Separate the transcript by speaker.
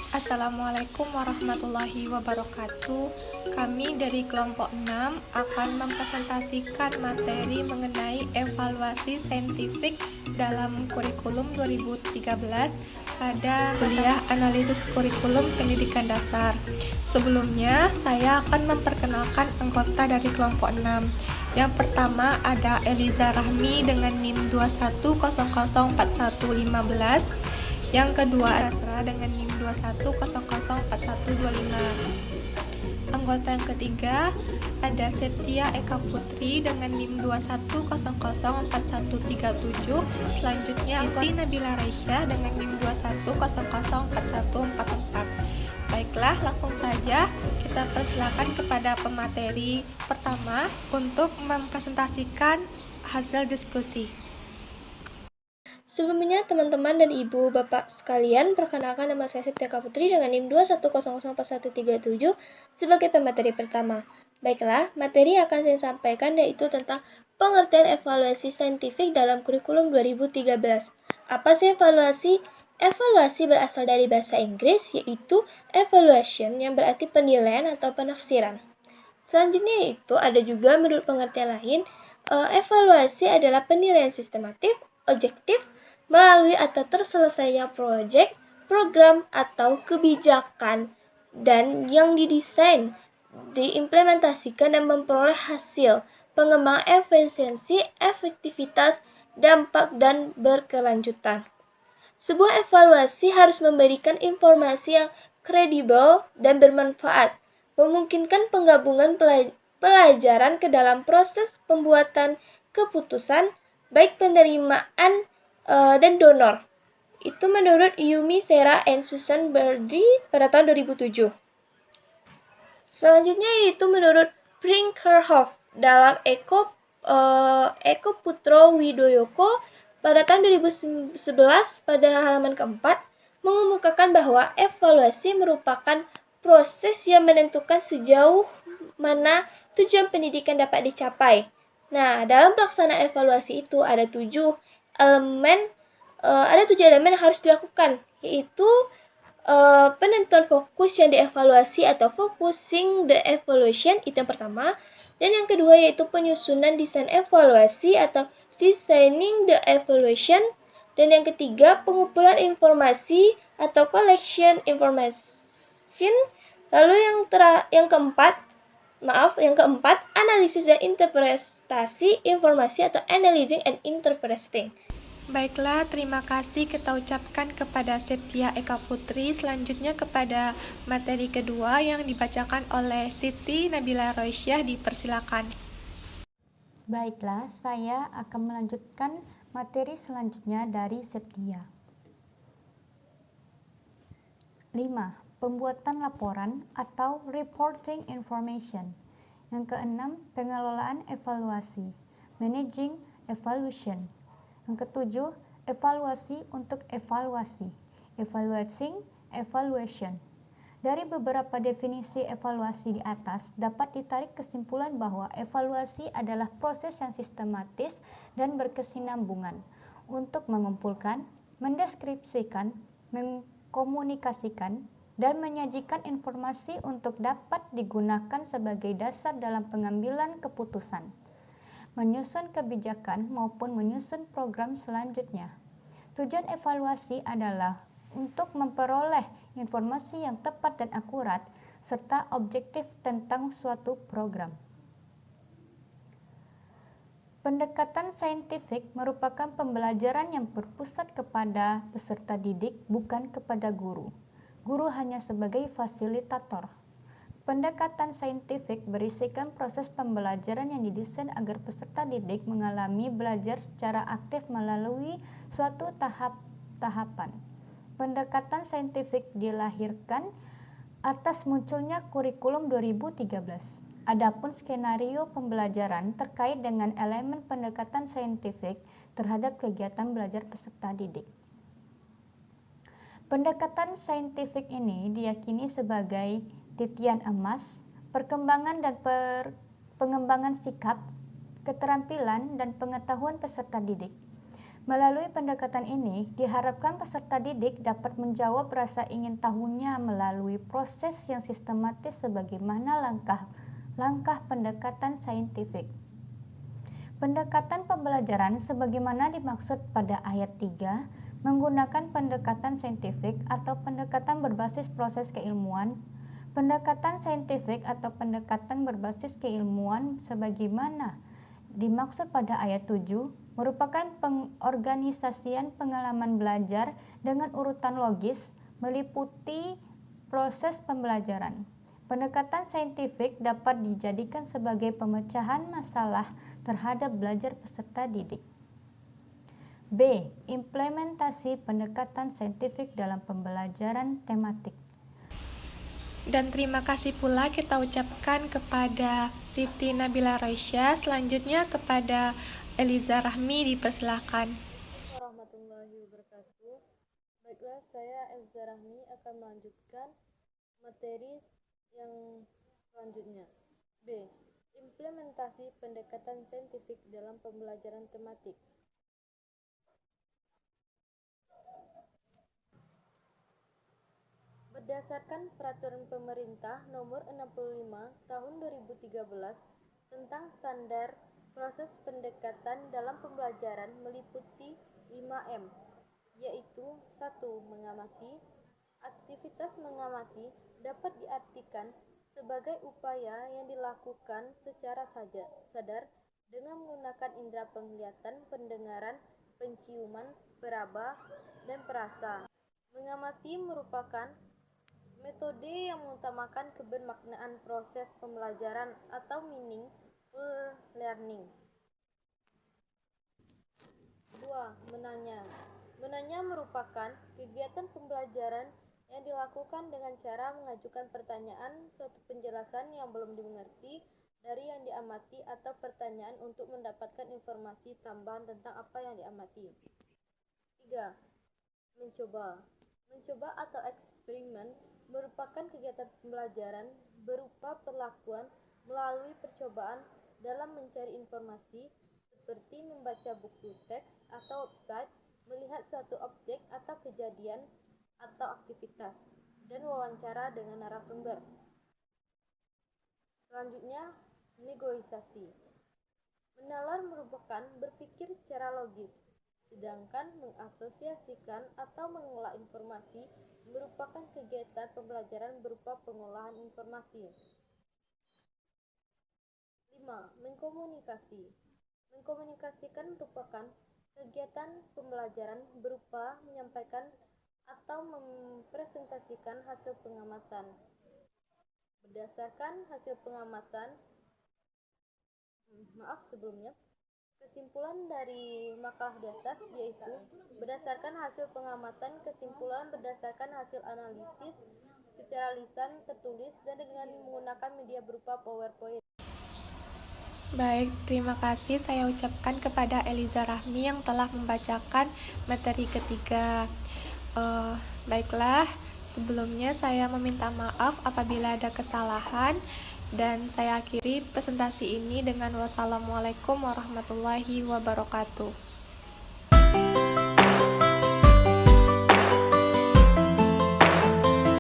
Speaker 1: Assalamualaikum warahmatullahi wabarakatuh. Kami dari kelompok 6 akan mempresentasikan materi mengenai evaluasi saintifik dalam kurikulum 2013 pada kuliah analisis kurikulum pendidikan dasar. Sebelumnya, saya akan memperkenalkan anggota dari kelompok 6. Yang pertama ada Eliza Rahmi dengan NIM 21004115. Yang kedua Asra dengan NIM 21004125. Anggota yang ketiga ada Septia Eka Putri dengan NIM 21004137. Selanjutnya Iti Nabila Raisya dengan NIM 21004144. Baiklah, langsung saja kita persilakan kepada pemateri pertama untuk mempresentasikan hasil diskusi.
Speaker 2: Sebelumnya, teman-teman dan ibu bapak sekalian, perkenalkan nama saya Septia Eka Putri dengan NIM 21004137 sebagai pemateri pertama. Baiklah, materi yang akan saya sampaikan yaitu tentang pengertian evaluasi saintifik dalam kurikulum 2013. Apa sih evaluasi? Evaluasi berasal dari bahasa Inggris, yaitu evaluation, yang berarti penilaian atau penafsiran. Selanjutnya itu ada juga menurut pengertian lain, evaluasi adalah penilaian sistematif, objektif, melalui atau terselesainya proyek, program, atau kebijakan dan yang didesain, diimplementasikan dan memperoleh hasil, pengembangan efisiensi, efektivitas, dampak, dan berkelanjutan. Sebuah evaluasi harus memberikan informasi yang kredibel dan bermanfaat, memungkinkan penggabungan pelajaran ke dalam proses pembuatan keputusan, baik penerimaan dan donor. Itu menurut Yumi, Sarah, and Susan Berdy pada tahun 2007. Selanjutnya yaitu menurut Brinkerhoff dalam Eko Putro Widoyoko pada tahun 2011 pada halaman keempat mengemukakan bahwa evaluasi merupakan proses yang menentukan sejauh mana tujuan pendidikan dapat dicapai. Nah, dalam pelaksanaan evaluasi itu ada tujuh elemen yang harus dilakukan, yaitu penentuan fokus yang dievaluasi atau focusing the evaluation, itu yang pertama. Dan yang kedua yaitu penyusunan desain evaluasi atau designing the evaluation. Dan yang ketiga pengumpulan informasi atau collection information. Lalu yang keempat, analisis dan interpretasi informasi atau analyzing and interpreting.
Speaker 1: Baiklah, terima kasih kita ucapkan kepada Septia Eka Putri. Selanjutnya kepada materi kedua yang dibacakan oleh Siti Nabila Roisyah, dipersilakan.
Speaker 3: Baiklah, saya akan melanjutkan materi selanjutnya dari Septia. 5. Pembuatan laporan atau reporting information. Yang keenam, pengelolaan evaluasi, managing evaluation. Yang ketujuh, evaluasi untuk evaluasi, evaluating evaluation. Dari beberapa definisi evaluasi di atas, dapat ditarik kesimpulan bahwa evaluasi adalah proses yang sistematis dan berkesinambungan untuk mengumpulkan, mendeskripsikan, mengkomunikasikan, dan menyajikan informasi untuk dapat digunakan sebagai dasar dalam pengambilan keputusan, menyusun kebijakan maupun menyusun program selanjutnya. Tujuan evaluasi adalah untuk memperoleh informasi yang tepat dan akurat serta objektif tentang suatu program. Pendekatan saintifik merupakan pembelajaran yang berpusat kepada peserta didik, bukan kepada guru. Guru hanya sebagai fasilitator. Pendekatan saintifik berisikan proses pembelajaran yang didesain agar peserta didik mengalami belajar secara aktif melalui suatu tahapan. Pendekatan saintifik dilahirkan atas munculnya kurikulum 2013. Adapun skenario pembelajaran terkait dengan elemen pendekatan saintifik terhadap kegiatan belajar peserta didik. Pendekatan saintifik ini diyakini sebagai titian emas, perkembangan dan pengembangan sikap, keterampilan, dan pengetahuan peserta didik. Melalui pendekatan ini, diharapkan peserta didik dapat menjawab rasa ingin tahunya melalui proses yang sistematis sebagaimana langkah-langkah pendekatan saintifik. Pendekatan pembelajaran sebagaimana dimaksud pada ayat 3 menggunakan pendekatan saintifik atau pendekatan berbasis proses keilmuan. Pendekatan saintifik atau pendekatan berbasis keilmuan sebagaimana dimaksud pada ayat 7 merupakan pengorganisasian pengalaman belajar dengan urutan logis meliputi proses pembelajaran. Pendekatan saintifik dapat dijadikan sebagai pemecahan masalah terhadap belajar peserta didik. B. Implementasi pendekatan saintifik dalam pembelajaran tematik.
Speaker 1: Dan terima kasih pula kita ucapkan kepada Siti Nabila Raisya. Selanjutnya kepada Eliza Rahmi, dipersilakan.
Speaker 4: Warahmatullahi wabarakatuh. Baiklah, saya Eliza Rahmi akan melanjutkan materi yang selanjutnya. B. Implementasi pendekatan saintifik dalam pembelajaran tematik. Berdasarkan Peraturan Pemerintah Nomor 65 Tahun 2013 tentang standar proses pendekatan dalam pembelajaran meliputi 5M, yaitu 1. Mengamati. Aktivitas mengamati dapat diartikan sebagai upaya yang dilakukan secara sadar dengan menggunakan indera penglihatan, pendengaran, penciuman, peraba, dan perasa. Mengamati merupakan metode yang mengutamakan kebermaknaan proses pembelajaran atau meaningful learning. 2. Menanya. Menanya merupakan kegiatan pembelajaran yang dilakukan dengan cara mengajukan pertanyaan, suatu penjelasan yang belum dimengerti dari yang diamati atau pertanyaan untuk mendapatkan informasi tambahan tentang apa yang diamati. 3. Mencoba. Mencoba atau eksperimen merupakan kegiatan pembelajaran berupa perlakuan melalui percobaan dalam mencari informasi seperti membaca buku teks atau website, melihat suatu objek atau kejadian atau aktivitas, dan wawancara dengan narasumber. Selanjutnya, negosiasi. Menalar merupakan berpikir secara logis, sedangkan mengasosiasikan atau mengolah informasi merupakan kegiatan pembelajaran berupa pengolahan informasi. 5. Mengkomunikasi. Mengkomunikasikan merupakan kegiatan pembelajaran berupa menyampaikan atau mempresentasikan hasil pengamatan. Berdasarkan hasil pengamatan, kesimpulan dari makalah di atas yaitu berdasarkan hasil pengamatan, kesimpulan berdasarkan hasil analisis secara lisan, tertulis, dan dengan menggunakan media berupa PowerPoint.
Speaker 1: Baik, terima kasih saya ucapkan kepada Eliza Rahmi yang telah membacakan materi ketiga. Baiklah, sebelumnya saya meminta maaf apabila ada kesalahan, dan saya akhiri presentasi ini dengan wassalamualaikum warahmatullahi wabarakatuh.